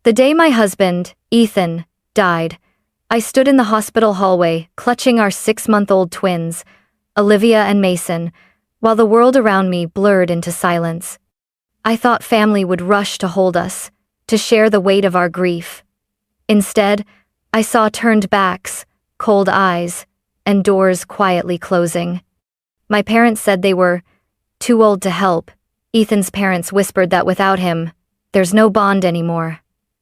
The day my husband, Ethan, died, I stood in the hospital hallway, clutching our 6-month-old twins, Olivia and Mason, while the world around me blurred into silence. I thought family would rush to hold us, to share the weight of our grief. Instead, I saw turned backs, cold eyes, and doors quietly closing. My parents said they were too old to help. Ethan's parents whispered that without him, there's no bond anymore.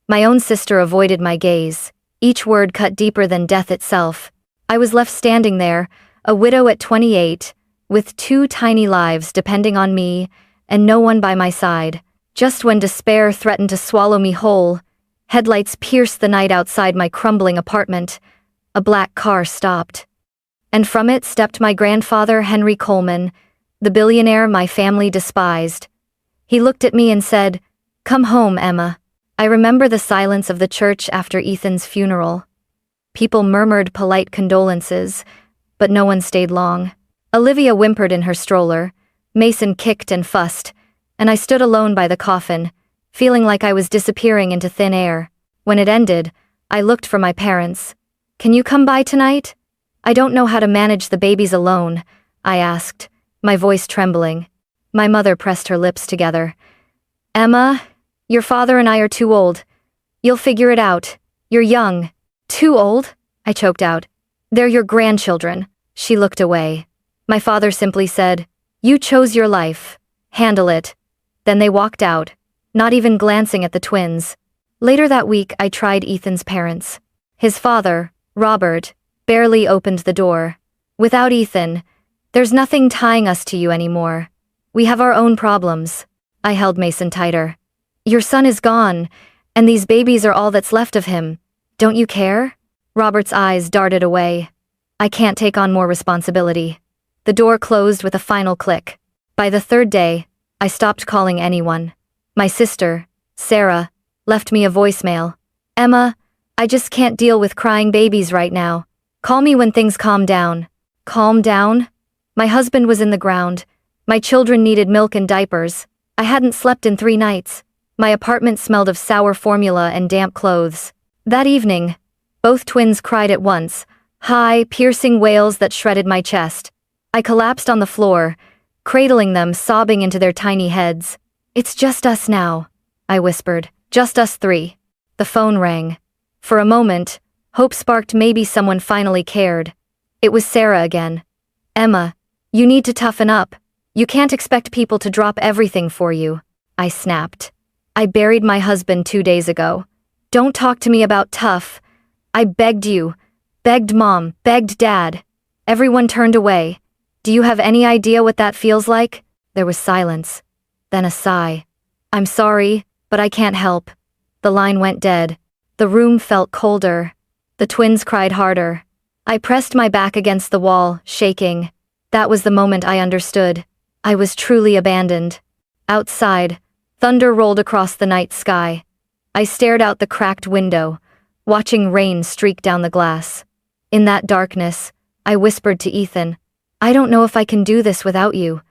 My own sister avoided my gaze, each word cut deeper than death itself. I was left standing there, a widow at 28, with 2 tiny lives depending on me, and no one by my side. Just when despair threatened to swallow me whole, headlights pierced the night outside my crumbling apartment. A black car stopped. And from it stepped my grandfather, Henry Coleman, the billionaire my family despised. He looked at me and said, "Come home, Emma." I remember the silence of the church after Ethan's funeral. People murmured polite condolences, but no one stayed long. Olivia whimpered in her stroller, Mason kicked and fussed, and I stood alone by the coffin, feeling like I was disappearing into thin air. When it ended, I looked for my parents. "Can you come by tonight? I don't know how to manage the babies alone," I asked, my voice trembling. My mother pressed her lips together. "Emma, your father and I are too old. You'll figure it out. You're young." "Too old?" I choked out. "They're your grandchildren." She looked away. My father simply said, "You chose your life. Handle it." Then they walked out, not even glancing at the twins. Later that week, I tried Ethan's parents. His father, Robert, barely opened the door. "Without Ethan, there's nothing tying us to you anymore. We have our own problems." I held Mason tighter. "Your son is gone, and these babies are all that's left of him. Don't you care?" Robert's eyes darted away. "I can't take on more responsibility." The door closed with a final click. By the 3rd day, I stopped calling anyone. My sister, Sarah, left me a voicemail. "Emma, I just can't deal with crying babies right now. Call me when things calm down." Calm down? My husband was in the ground. My children needed milk and diapers. I hadn't slept in 3 nights. My apartment smelled of sour formula and damp clothes. That evening, both twins cried at once, high, piercing wails that shredded my chest. I collapsed on the floor, cradling them, sobbing into their tiny heads. "It's just us now," I whispered. "Just us 3. The phone rang. For a moment, hope sparked. Maybe someone finally cared. It was Sarah again. "Emma, you need to toughen up. You can't expect people to drop everything for you," I snapped. "I buried my husband 2 days ago. Don't talk to me about tough. I begged you, begged Mom, begged Dad. Everyone turned away. Do you have any idea what that feels like?" There was silence, then a sigh. "I'm sorry, but I can't help." The line went dead. The room felt colder. The twins cried harder. I pressed my back against the wall, shaking. That was the moment I understood. I was truly abandoned. Outside, thunder rolled across the night sky. I stared out the cracked window, watching rain streak down the glass. In that darkness, I whispered to Ethan, "I don't know if I can do this without you."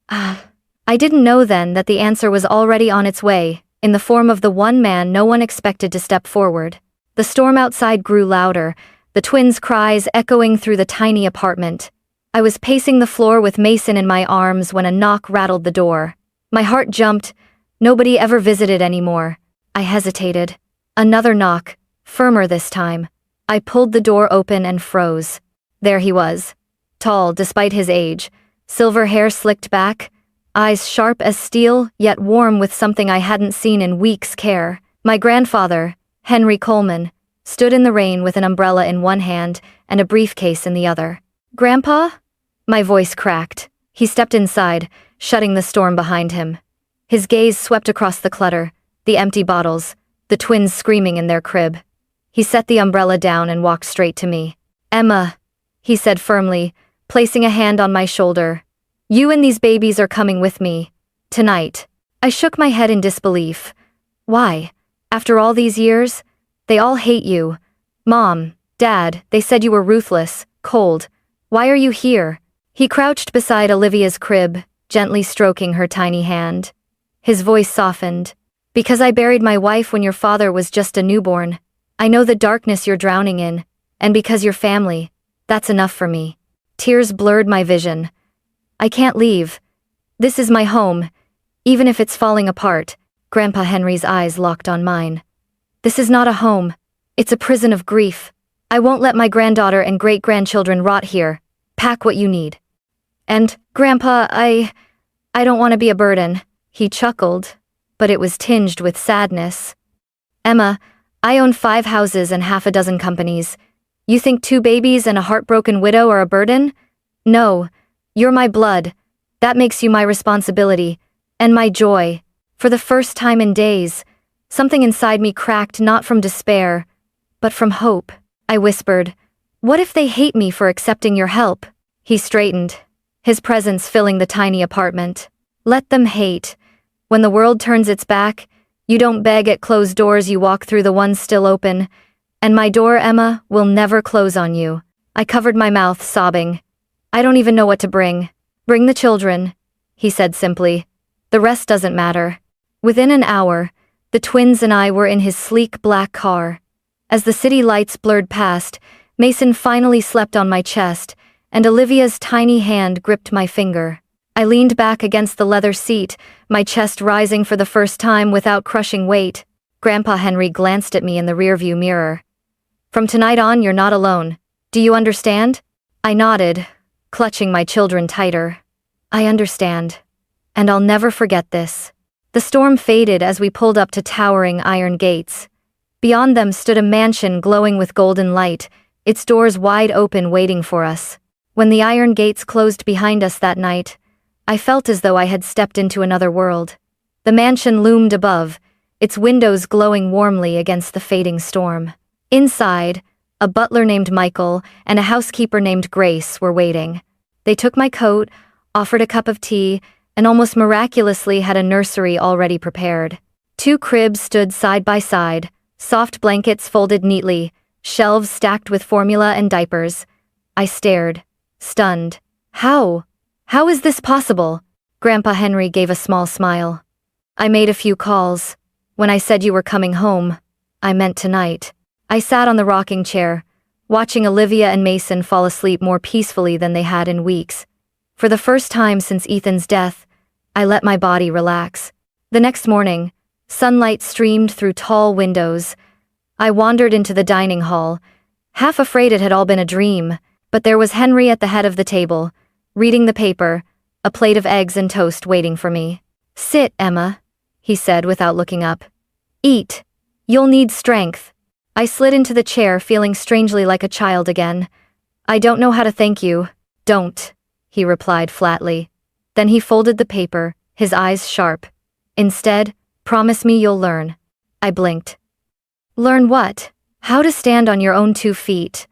I didn't know then that the answer was already on its way, in the form of the one man no one expected to step forward. The storm outside grew louder, the twins' cries echoing through the tiny apartment. I was pacing the floor with Mason in my arms when a knock rattled the door. My heart jumped. Nobody ever visited anymore. I hesitated. Another knock, firmer this time. I pulled the door open and froze. There he was. Tall despite his age, silver hair slicked back, eyes sharp as steel, yet warm with something I hadn't seen in weeks' care. My grandfather, Henry Coleman, stood in the rain with an umbrella in one hand and a briefcase in the other. "Grandpa?" My voice cracked. He stepped inside, shutting the storm behind him. His gaze swept across the clutter, the empty bottles, the twins screaming in their crib. He set the umbrella down and walked straight to me. "Emma," he said firmly, placing a hand on my shoulder. "You and these babies are coming with me. Tonight." I shook my head in disbelief. "Why? After all these years? They all hate you. Mom, Dad, they said you were ruthless, cold. Why are you here?" He crouched beside Olivia's crib, gently stroking her tiny hand. His voice softened. Because I buried my wife when your father was just a newborn. I know the darkness you're drowning in, and because you're family, that's enough for me. Tears blurred my vision. I can't leave. This is my home, even if it's falling apart. Grandpa Henry's eyes locked on mine. This is not a home. It's a prison of grief. I won't let my granddaughter and great-grandchildren rot here. Pack what you need. And, Grandpa, I don't want to be a burden. He chuckled, but it was tinged with sadness. Emma, I own 5 houses and half a dozen companies. You think 2 babies and a heartbroken widow are a burden? No, you're my blood. That makes you my responsibility, and my joy. For the first time in days, something inside me cracked not from despair, but from hope. I whispered, what if they hate me for accepting your help? He straightened, his presence filling the tiny apartment. Let them hate. When the world turns its back, you don't beg at closed doors, you walk through the ones still open. And my door, Emma, will never close on you. I covered my mouth, sobbing. I don't even know what to bring. Bring the children, he said simply. The rest doesn't matter. Within an hour, the twins and I were in his sleek black car. As the city lights blurred past, Mason finally slept on my chest, and Olivia's tiny hand gripped my finger. I leaned back against the leather seat, my chest rising for the first time without crushing weight. Grandpa Henry glanced at me in the rearview mirror. From tonight on, you're not alone. Do you understand? I nodded, clutching my children tighter. I understand. And I'll never forget this. The storm faded as we pulled up to towering iron gates. Beyond them stood a mansion glowing with golden light, its doors wide open waiting for us. When the iron gates closed behind us that night, I felt as though I had stepped into another world. The mansion loomed above, its windows glowing warmly against the fading storm. Inside, a butler named Michael and a housekeeper named Grace were waiting. They took my coat, offered a cup of tea, and almost miraculously had a nursery already prepared. 2 cribs stood side by side, soft blankets folded neatly, shelves stacked with formula and diapers. I stared, stunned. How? How is this possible? Grandpa Henry gave a small smile. I made a few calls. When I said you were coming home, I meant tonight. I sat on the rocking chair, watching Olivia and Mason fall asleep more peacefully than they had in weeks. For the first time since Ethan's death, I let my body relax. The next morning, sunlight streamed through tall windows. I wandered into the dining hall, half afraid it had all been a dream, but there was Henry at the head of the table, reading the paper, a plate of eggs and toast waiting for me. Sit, Emma, he said without looking up. Eat. You'll need strength. I slid into the chair, feeling strangely like a child again. I don't know how to thank you. Don't, he replied flatly. Then he folded the paper, his eyes sharp. Instead, promise me you'll learn. I blinked. Learn what? How to stand on your own 2 feet.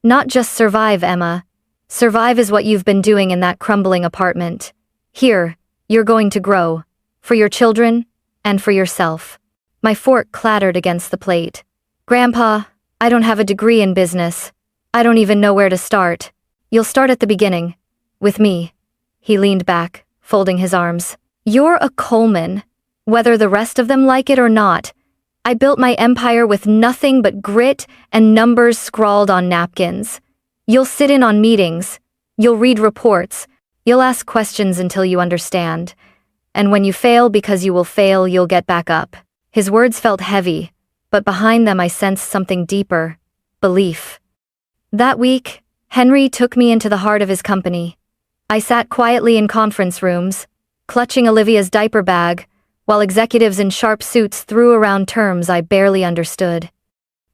Not just survive, Emma. Survive is what you've been doing in that crumbling apartment. Here, you're going to grow. For your children, and for yourself. My fork clattered against the plate. Grandpa, I don't have a degree in business. I don't even know where to start. You'll start at the beginning. With me. He leaned back, folding his arms. You're a Coleman. Whether the rest of them like it or not. I built my empire with nothing but grit and numbers scrawled on napkins. You'll sit in on meetings. You'll read reports. You'll ask questions until you understand. And when you fail because you will fail, you'll get back up. His words felt heavy, but behind them I sensed something deeper. Belief. That week, Henry took me into the heart of his company. I sat quietly in conference rooms, clutching Olivia's diaper bag, while executives in sharp suits threw around terms I barely understood.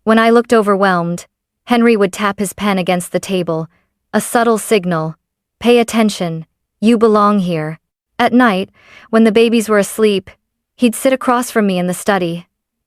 When I looked overwhelmed, Henry would tap his pen against the table, a subtle signal. Pay attention, you belong here. At night, when the babies were asleep, he'd sit across from me in the study.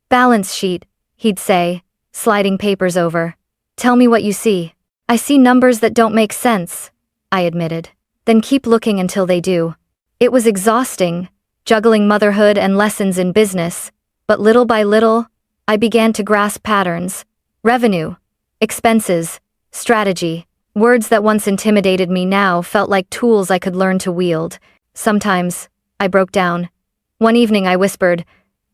Balance sheet, he'd say, sliding papers over. Tell me what you see. I see numbers that don't make sense, I admitted. Then keep looking until they do. It was exhausting, juggling motherhood and lessons in business, but little by little, I began to grasp patterns. Revenue, expenses, strategy. Words that once intimidated me now felt like tools I could learn to wield. Sometimes, I broke down. One evening I whispered,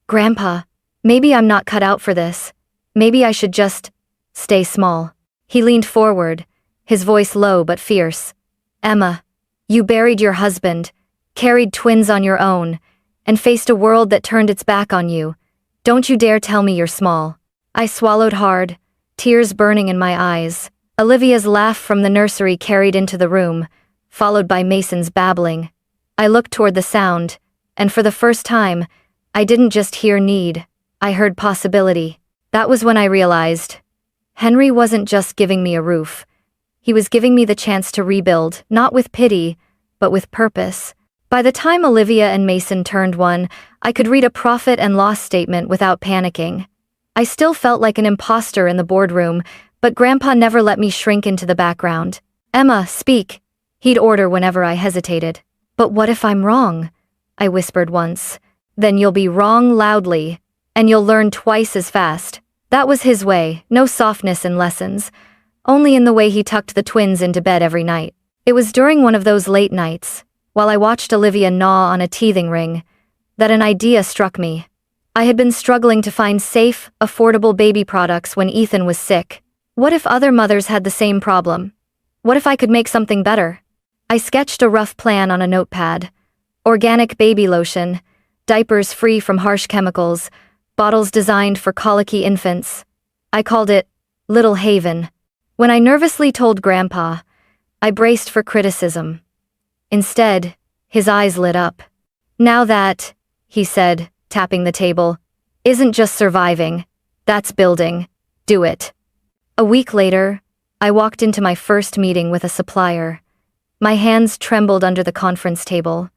Grandpa, maybe I'm not cut out for this. Maybe I should just stay small. He leaned forward, his voice low but fierce. Emma, you buried your husband, carried twins on your own, and faced a world that turned its back on you. Don't you dare tell me you're small. I swallowed hard, tears burning in my eyes. Olivia's laugh from the nursery carried into the room, followed by Mason's babbling. I looked toward the sound, and for the first time, I didn't just hear need, I heard possibility. That was when I realized Henry wasn't just giving me a roof. He was giving me the chance to rebuild, not with pity, but with purpose. By the time Olivia and Mason turned one, I could read a profit and loss statement without panicking. I still felt like an imposter in the boardroom, but Grandpa never let me shrink into the background. Emma, speak, he'd order whenever I hesitated. But what if I'm wrong? I whispered once. Then you'll be wrong loudly, and you'll learn twice as fast. That was his way, no softness in lessons, only in the way he tucked the twins into bed every night. It was during one of those late nights, while I watched Olivia gnaw on a teething ring, that an idea struck me. I had been struggling to find safe, affordable baby products when Ethan was sick. What if other mothers had the same problem? What if I could make something better? I sketched a rough plan on a notepad. Organic baby lotion, diapers free from harsh chemicals, bottles designed for colicky infants. I called it Little Haven. When I nervously told Grandpa, I braced for criticism. Instead, his eyes lit up. Now that, he said, tapping the table, isn't just surviving, that's building. Do it. A week later, I walked into my first meeting with a supplier. My hands trembled under the conference table.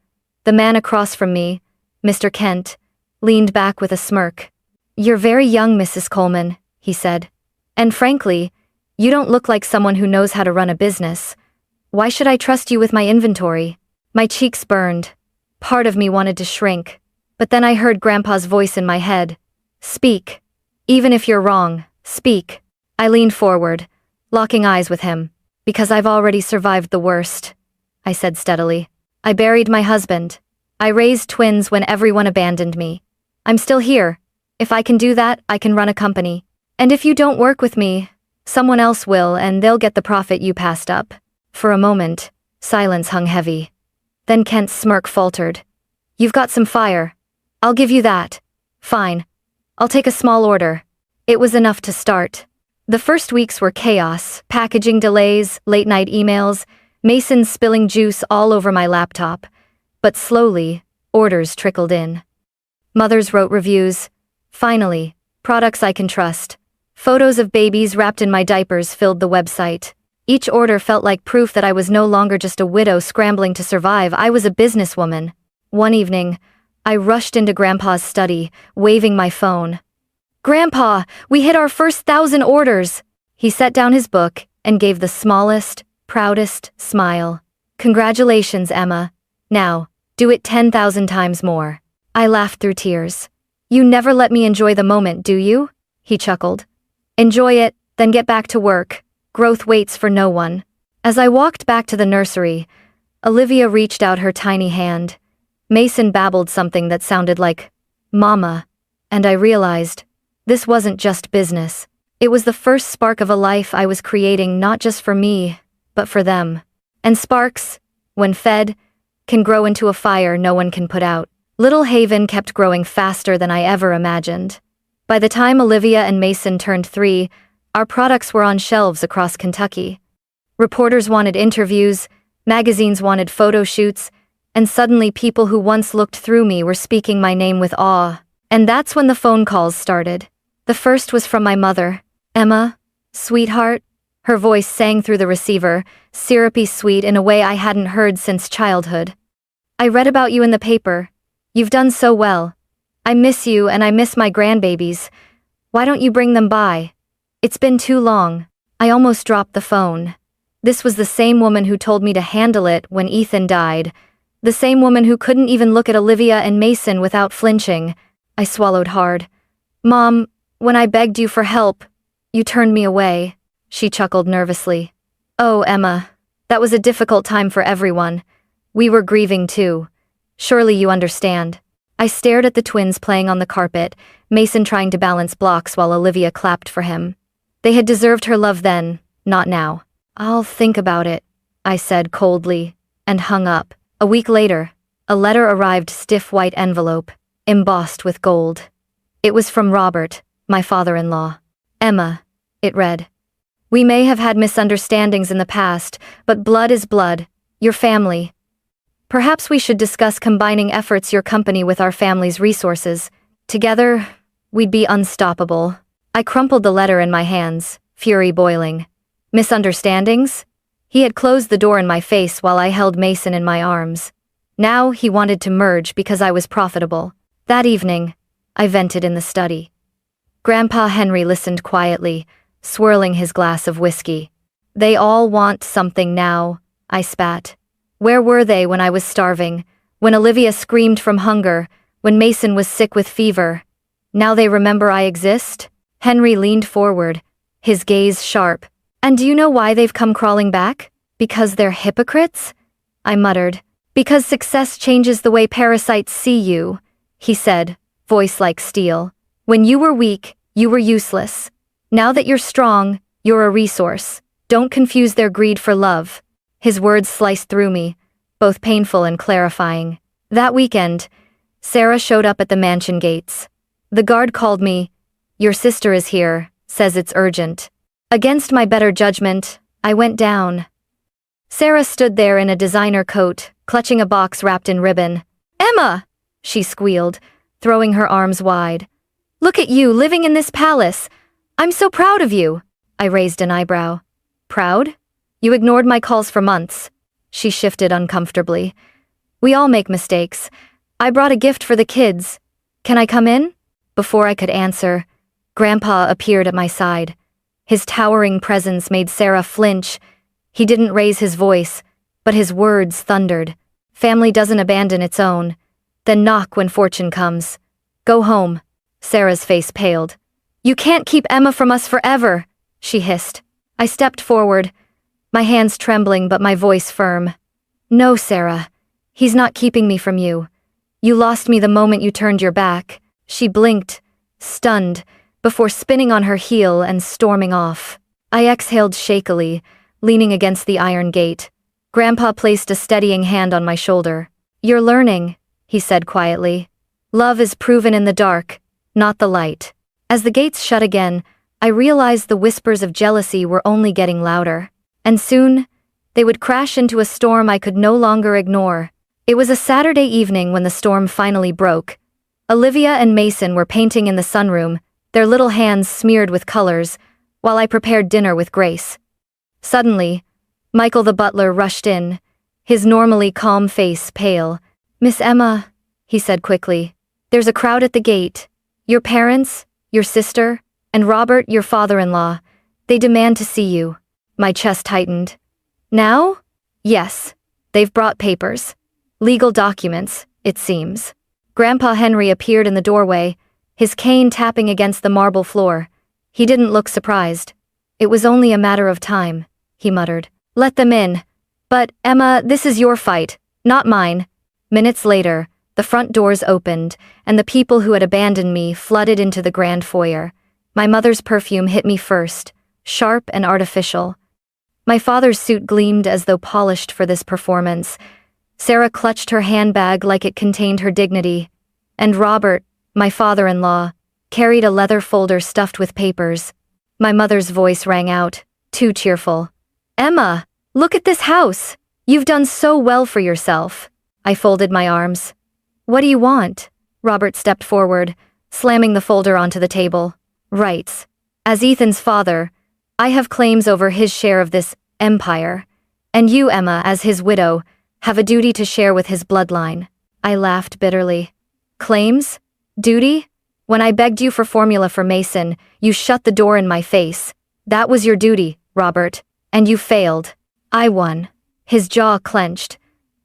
The man across from me, Mr. Kent, leaned back with a smirk. You're very young, Mrs. Coleman, he said. And frankly, you don't look like someone who knows how to run a business. Why should I trust you with my inventory? My cheeks burned. Part of me wanted to shrink. But then I heard Grandpa's voice in my head. Speak. Even if you're wrong, speak. I leaned forward, locking eyes with him. Because I've already survived the worst, I said steadily. I buried my husband. I raised twins when everyone abandoned me. I'm still here. If I can do that, I can run a company. And if you don't work with me, someone else will, and they'll get the profit you passed up. For a moment, silence hung heavy. Then Kent's smirk faltered. You've got some fire. I'll give you that. Fine. I'll take a small order. It was enough to start. The first weeks were chaos, packaging delays, late-night emails, Mason spilling juice all over my laptop. But slowly, orders trickled in. Mothers wrote reviews. Finally, products I can trust. Photos of babies wrapped in my diapers filled the website. Each order felt like proof that I was no longer just a widow scrambling to survive, I was a businesswoman. One evening, I rushed into Grandpa's study, waving my phone. Grandpa, we hit our first 1,000 orders! He set down his book and gave the smallest, proudest smile. Congratulations, Emma. Now, do it 10,000 times more. I laughed through tears. You never let me enjoy the moment, do you? He chuckled. Enjoy it, then get back to work. Growth waits for no one. As I walked back to the nursery, Olivia reached out her tiny hand. Mason babbled something that sounded like, Mama, and I realized, this wasn't just business. It was the first spark of a life I was creating not just for me, but for them. And sparks, when fed, can grow into a fire no one can put out. Little Haven kept growing faster than I ever imagined. By the time Olivia and Mason turned 3, our products were on shelves across Kentucky. Reporters wanted interviews, magazines wanted photo shoots, and suddenly people who once looked through me were speaking my name with awe. And that's when the phone calls started. The first was from my mother. Emma, sweetheart. Her voice sang through the receiver, syrupy sweet in a way I hadn't heard since childhood. I read about you in the paper. You've done so well. I miss you and I miss my grandbabies. Why don't you bring them by? It's been too long. I almost dropped the phone. This was the same woman who told me to handle it when Ethan died. The same woman who couldn't even look at Olivia and Mason without flinching. I swallowed hard. Mom, when I begged you for help, you turned me away. She chuckled nervously. Oh, Emma, that was a difficult time for everyone. We were grieving too. Surely you understand. I stared at the twins playing on the carpet, Mason trying to balance blocks while Olivia clapped for him. They had deserved her love then, not now. I'll think about it, I said coldly, and hung up. A week later, a letter arrived, stiff white envelope, embossed with gold. It was from Robert, my father-in-law. Emma, it read. We may have had misunderstandings in the past, but blood is blood, your family. Perhaps we should discuss combining efforts, your company with our family's resources. Together, we'd be unstoppable. I crumpled the letter in my hands, fury boiling. Misunderstandings? He had closed the door in my face while I held Mason in my arms. Now he wanted to merge because I was profitable. That evening, I vented in the study. Grandpa Henry listened quietly, swirling his glass of whiskey. They all want something now, I spat. Where were they when I was starving? When Olivia screamed from hunger? When Mason was sick with fever? Now they remember I exist? Henry leaned forward, his gaze sharp. And do you know why they've come crawling back? Because they're hypocrites? I muttered. Because success changes the way parasites see you, he said, voice like steel. When you were weak, you were useless. Now that you're strong, you're a resource. Don't confuse their greed for love. His words sliced through me, both painful and clarifying. That weekend, Sarah showed up at the mansion gates. The guard called me. Your sister is here, says it's urgent. Against my better judgment, I went down. Sarah stood there in a designer coat, clutching a box wrapped in ribbon. Emma! She squealed, throwing her arms wide. Look at you living in this palace. I'm so proud of you. I raised an eyebrow. Proud? You ignored my calls for months. She shifted uncomfortably. We all make mistakes. I brought a gift for the kids. Can I come in? Before I could answer, Grandpa appeared at my side. His towering presence made Sarah flinch. He didn't raise his voice, but his words thundered. Family doesn't abandon its own. Then knock when fortune comes. Go home. Sarah's face paled. You can't keep Emma from us forever, she hissed. I stepped forward, my hands trembling but my voice firm. No, Sarah. He's not keeping me from you. You lost me the moment you turned your back. She blinked, stunned, before spinning on her heel and storming off. I exhaled shakily, leaning against the iron gate. Grandpa placed a steadying hand on my shoulder. You're learning, he said quietly. Love is proven in the dark, not the light. As the gates shut again, I realized the whispers of jealousy were only getting louder. And soon, they would crash into a storm I could no longer ignore. It was a Saturday evening when the storm finally broke. Olivia and Mason were painting in the sunroom, their little hands smeared with colors, while I prepared dinner with Grace. Suddenly, Michael the butler rushed in, his normally calm face pale. Miss Emma, he said quickly, there's a crowd at the gate. Your parents, your sister, and Robert, your father-in-law. They demand to see you. My chest tightened. Now? Yes. They've brought papers. Legal documents, it seems. Grandpa Henry appeared in the doorway, his cane tapping against the marble floor. He didn't look surprised. It was only a matter of time, he muttered. Let them in. But, Emma, this is your fight, not mine. Minutes later, the front doors opened, and the people who had abandoned me flooded into the grand foyer. My mother's perfume hit me first, sharp and artificial. My father's suit gleamed as though polished for this performance. Sarah clutched her handbag like it contained her dignity. And Robert, my father-in-law, carried a leather folder stuffed with papers. My mother's voice rang out, too cheerful. Emma, look at this house. You've done so well for yourself. I folded my arms. What do you want? Robert stepped forward, slamming the folder onto the table. Rights. As Ethan's father, I have claims over his share of this empire. And you, Emma, as his widow, have a duty to share with his bloodline. I laughed bitterly. Claims? Duty? When I begged you for formula for Mason, you shut the door in my face. That was your duty, Robert, and you failed. I won. His jaw clenched.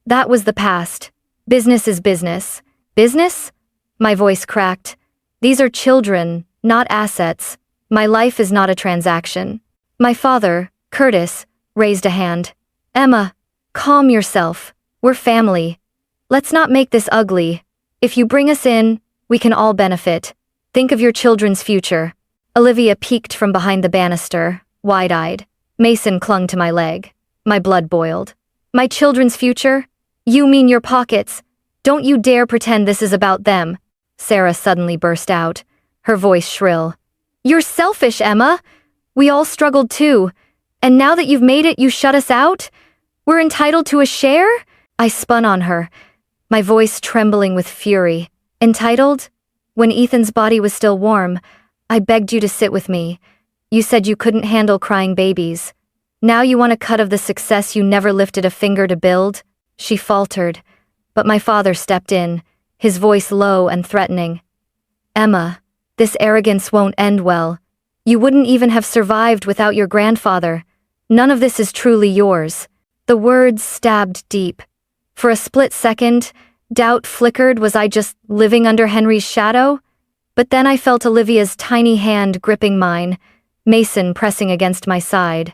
That was the past. Business is business. Business? My voice cracked. These are children, not assets. My life is not a transaction. My father, Curtis, raised a hand. Emma, calm yourself. We're family. Let's not make this ugly. If you bring us in, we can all benefit. Think of your children's future. Olivia peeked from behind the banister, wide-eyed. Mason clung to my leg. My blood boiled. My children's future? You mean your pockets? Don't you dare pretend this is about them. Sarah suddenly burst out, her voice shrill. You're selfish, Emma. We all struggled too. And now that you've made it, you shut us out? We're entitled to a share? I spun on her, my voice trembling with fury. Entitled? When Ethan's body was still warm, I begged you to sit with me. You said you couldn't handle crying babies. Now you want a cut of the success you never lifted a finger to build? She faltered, but my father stepped in, his voice low and threatening. Emma, this arrogance won't end well. You wouldn't even have survived without your grandfather. None of this is truly yours. The words stabbed deep. For a split second, doubt flickered. Was I just living under Henry's shadow? But then I felt Olivia's tiny hand gripping mine, Mason pressing against my side.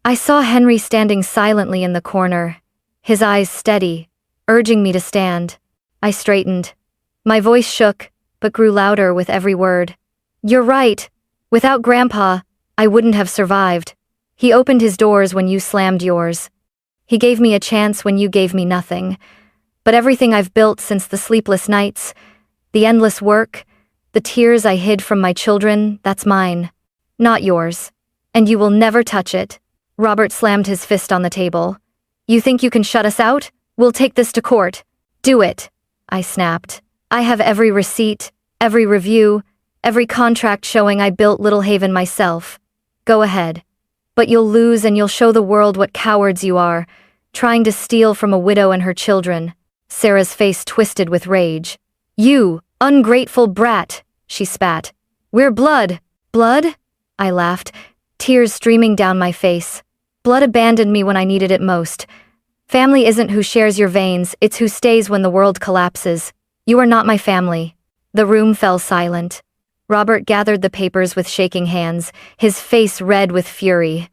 I saw Henry standing silently in the corner, his eyes steady, urging me to stand. I straightened. My voice shook, but grew louder with every word. You're right. Without Grandpa, I wouldn't have survived. He opened his doors when you slammed yours. He gave me a chance when you gave me nothing. But everything I've built since the sleepless nights, the endless work, the tears I hid from my children, that's mine. Not yours. And you will never touch it. Robert slammed his fist on the table. You think you can shut us out? We'll take this to court. Do it, I snapped. I have every receipt, every review, every contract showing I built Little Haven myself. Go ahead. But you'll lose and you'll show the world what cowards you are, trying to steal from a widow and her children. Sarah's face twisted with rage. You, ungrateful brat, she spat. We're blood. Blood? I laughed, tears streaming down my face. Blood abandoned me when I needed it most. Family isn't who shares your veins, it's who stays when the world collapses. You are not my family. The room fell silent. Robert gathered the papers with shaking hands, his face red with fury.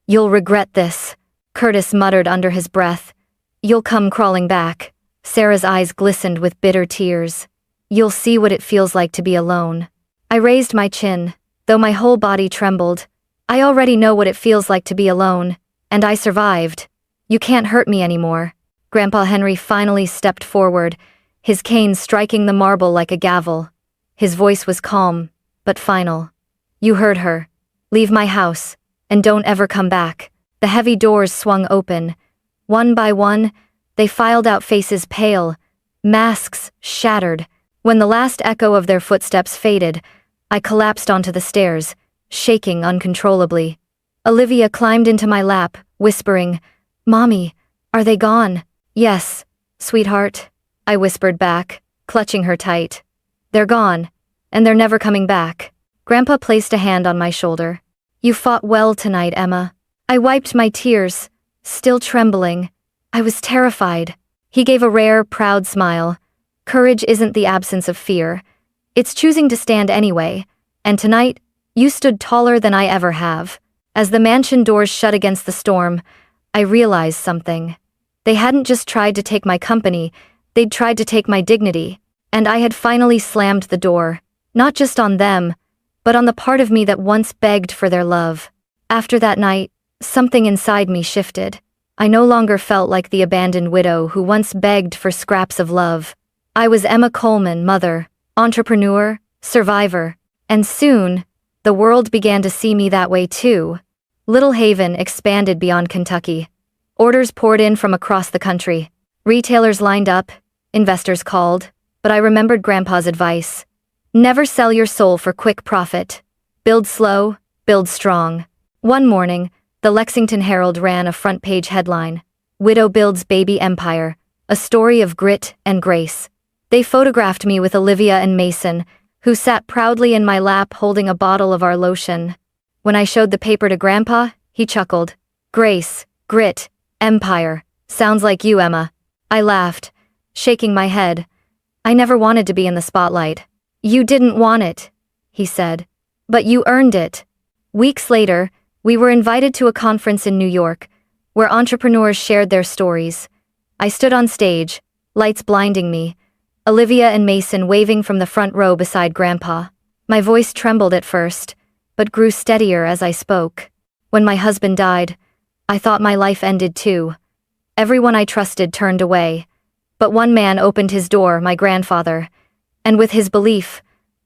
You'll regret this, Curtis muttered under his breath. You'll come crawling back. Sarah's eyes glistened with bitter tears. You'll see what it feels like to be alone. I raised my chin, though my whole body trembled. I already know what it feels like to be alone, and I survived. You can't hurt me anymore. Grandpa Henry finally stepped forward, his cane striking the marble like a gavel. His voice was calm, but final. You heard her. Leave my house, and don't ever come back. The heavy doors swung open. One by one, they filed out, faces pale, masks shattered. When the last echo of their footsteps faded, I collapsed onto the stairs, shaking uncontrollably. Olivia climbed into my lap, whispering, Mommy, are they gone? Yes, sweetheart, I whispered back, clutching her tight. They're gone, and they're never coming back. Grandpa placed a hand on my shoulder. You fought well tonight, Emma. I wiped my tears, still trembling. I was terrified. He gave a rare, proud smile. Courage isn't the absence of fear. It's choosing to stand anyway. And tonight, you stood taller than I ever have. As the mansion doors shut against the storm, I realized something. They hadn't just tried to take my company, they'd tried to take my dignity. And I had finally slammed the door, not just on them, but on the part of me that once begged for their love. After that night, something inside me shifted. I no longer felt like the abandoned widow who once begged for scraps of love. I was Emma Coleman, mother, entrepreneur, survivor, and soon, the world began to see me that way too. Little Haven expanded beyond Kentucky. Orders poured in from across the country. Retailers lined up, investors called. But I remembered Grandpa's advice. Never sell your soul for quick profit. Build slow, build strong. One morning, the Lexington Herald ran a front-page headline. Widow builds baby empire, a story of grit and grace. They photographed me with Olivia and Mason, who sat proudly in my lap holding a bottle of our lotion. When I showed the paper to Grandpa, he chuckled. Grace, grit, empire. Sounds like you, Emma. I laughed, shaking my head. I never wanted to be in the spotlight. You didn't want it, he said. But you earned it. Weeks later, we were invited to a conference in New York, where entrepreneurs shared their stories. I stood on stage, lights blinding me. Olivia and Mason waving from the front row beside Grandpa. My voice trembled at first, but grew steadier as I spoke. When my husband died, I thought my life ended too. Everyone I trusted turned away. But one man opened his door, my grandfather. And with his belief,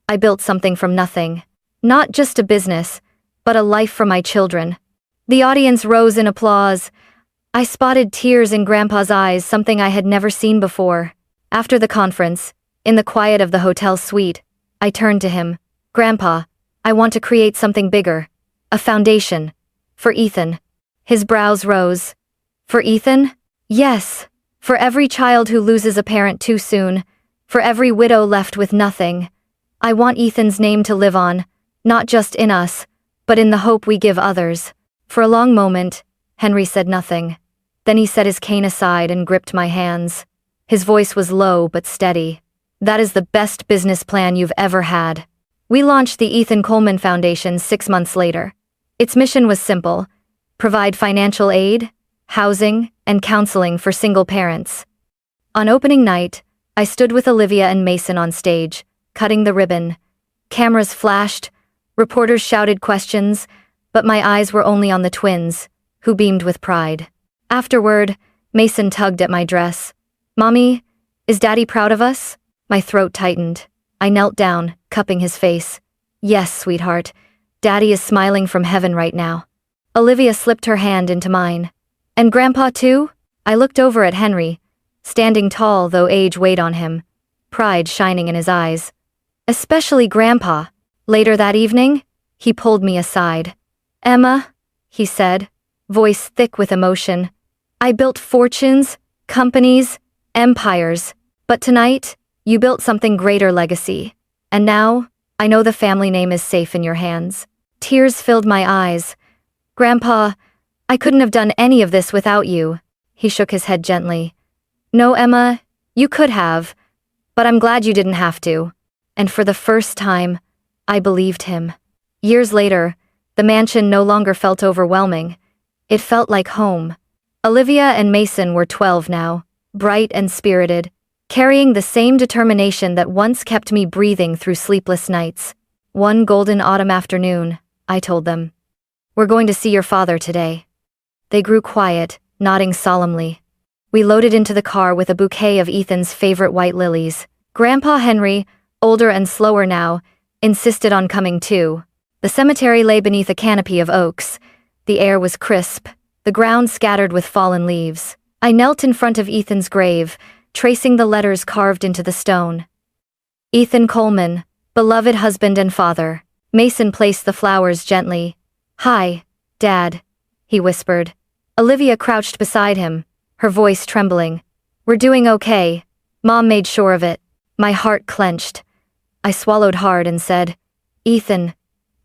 I built something from nothing. Not just a business, but a life for my children. The audience rose in applause. I spotted tears in Grandpa's eyes, something I had never seen before. After the conference, in the quiet of the hotel suite, I turned to him. Grandpa, I want to create something bigger. A foundation. For Ethan. His brows rose. For Ethan? Yes. For every child who loses a parent too soon. For every widow left with nothing. I want Ethan's name to live on, not just in us, but in the hope we give others. For a long moment, Henry said nothing. Then he set his cane aside and gripped my hands. His voice was low but steady. That is the best business plan you've ever had. We launched the Ethan Coleman Foundation 6 months later. Its mission was simple: provide financial aid, housing, and counseling for single parents. On opening night, I stood with Olivia and Mason on stage, cutting the ribbon. Cameras flashed, reporters shouted questions, but my eyes were only on the twins, who beamed with pride. Afterward, Mason tugged at my dress. Mommy, is Daddy proud of us? My throat tightened. I knelt down, cupping his face. Yes, sweetheart. Daddy is smiling from heaven right now. Olivia slipped her hand into mine. And Grandpa too? I looked over at Henry, standing tall though age weighed on him, pride shining in his eyes. Especially Grandpa. Later that evening, he pulled me aside. Emma, he said, voice thick with emotion. I built fortunes, companies, empires. But tonight, you built something greater, legacy. And now, I know the family name is safe in your hands. Tears filled my eyes. Grandpa, I couldn't have done any of this without you. He shook his head gently. No, Emma, you could have. But I'm glad you didn't have to. And for the first time, I believed him. Years later, the mansion no longer felt overwhelming. It felt like home. Olivia and Mason were 12 now, bright and spirited, carrying the same determination that once kept me breathing through sleepless nights. One golden autumn afternoon, I told them, we're going to see your father today. They grew quiet, nodding solemnly. We loaded into the car with a bouquet of Ethan's favorite white lilies. Grandpa Henry, older and slower now, insisted on coming too. The cemetery lay beneath a canopy of oaks. The air was crisp, the ground scattered with fallen leaves. I knelt in front of Ethan's grave, tracing the letters carved into the stone. Ethan Coleman, beloved husband and father. Mason placed the flowers gently. Hi, Dad, he whispered. Olivia crouched beside him, her voice trembling. We're doing okay. Mom made sure of it. My heart clenched. I swallowed hard and said, Ethan,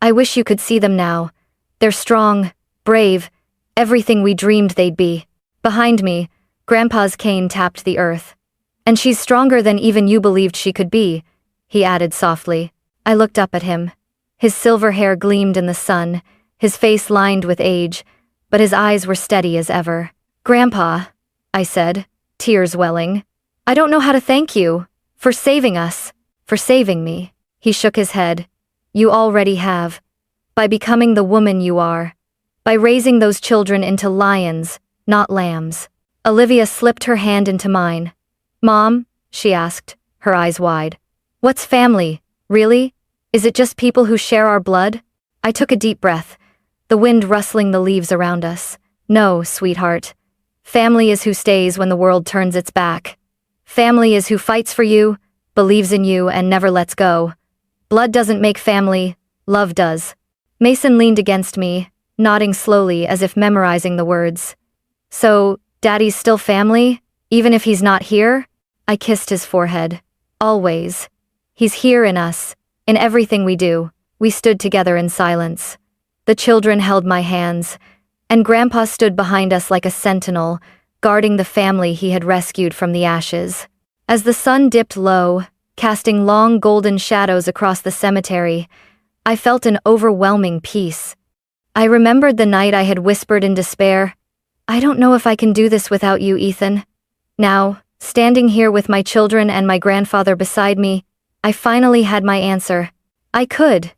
I wish you could see them now. They're strong, brave, everything we dreamed they'd be. Behind me, Grandpa's cane tapped the earth. And she's stronger than even you believed she could be, he added softly. I looked up at him. His silver hair gleamed in the sun, his face lined with age, but his eyes were steady as ever. Grandpa, I said, tears welling. I don't know how to thank you. For saving us. For saving me. He shook his head. You already have. By becoming the woman you are. By raising those children into lions, not lambs. Olivia slipped her hand into mine. Mom, she asked, her eyes wide. What's family, really? Is it just people who share our blood? I took a deep breath, the wind rustling the leaves around us. No, sweetheart. Family is who stays when the world turns its back. Family is who fights for you, believes in you, and never lets go. Blood doesn't make family, love does. Mason leaned against me, nodding slowly as if memorizing the words. So, Daddy's still family, even if he's not here? I kissed his forehead. Always. He's here in us, in everything we do. We stood together in silence. The children held my hands, and Grandpa stood behind us like a sentinel, guarding the family he had rescued from the ashes. As the sun dipped low, casting long golden shadows across the cemetery, I felt an overwhelming peace. I remembered the night I had whispered in despair, I don't know if I can do this without you, Ethan. Now, Standing here with my children and my grandfather beside me, I finally had my answer. I could.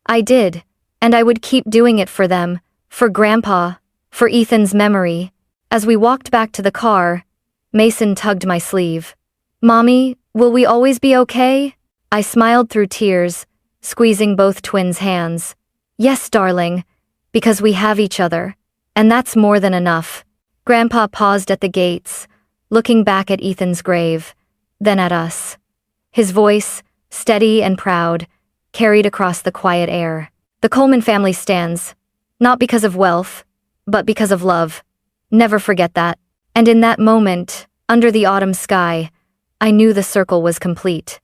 I did. And I would keep doing it for them, for Grandpa, for Ethan's memory. As we walked back to the car, Mason tugged my sleeve. Mommy, will we always be okay? I smiled through tears, squeezing both twins' hands. Yes, darling, because we have each other. And that's more than enough. Grandpa paused at the gates, looking back at Ethan's grave, then at us. His voice, steady and proud, carried across the quiet air. The Coleman family stands, not because of wealth, but because of love. Never forget that. And in that moment, under the autumn sky, I knew the circle was complete.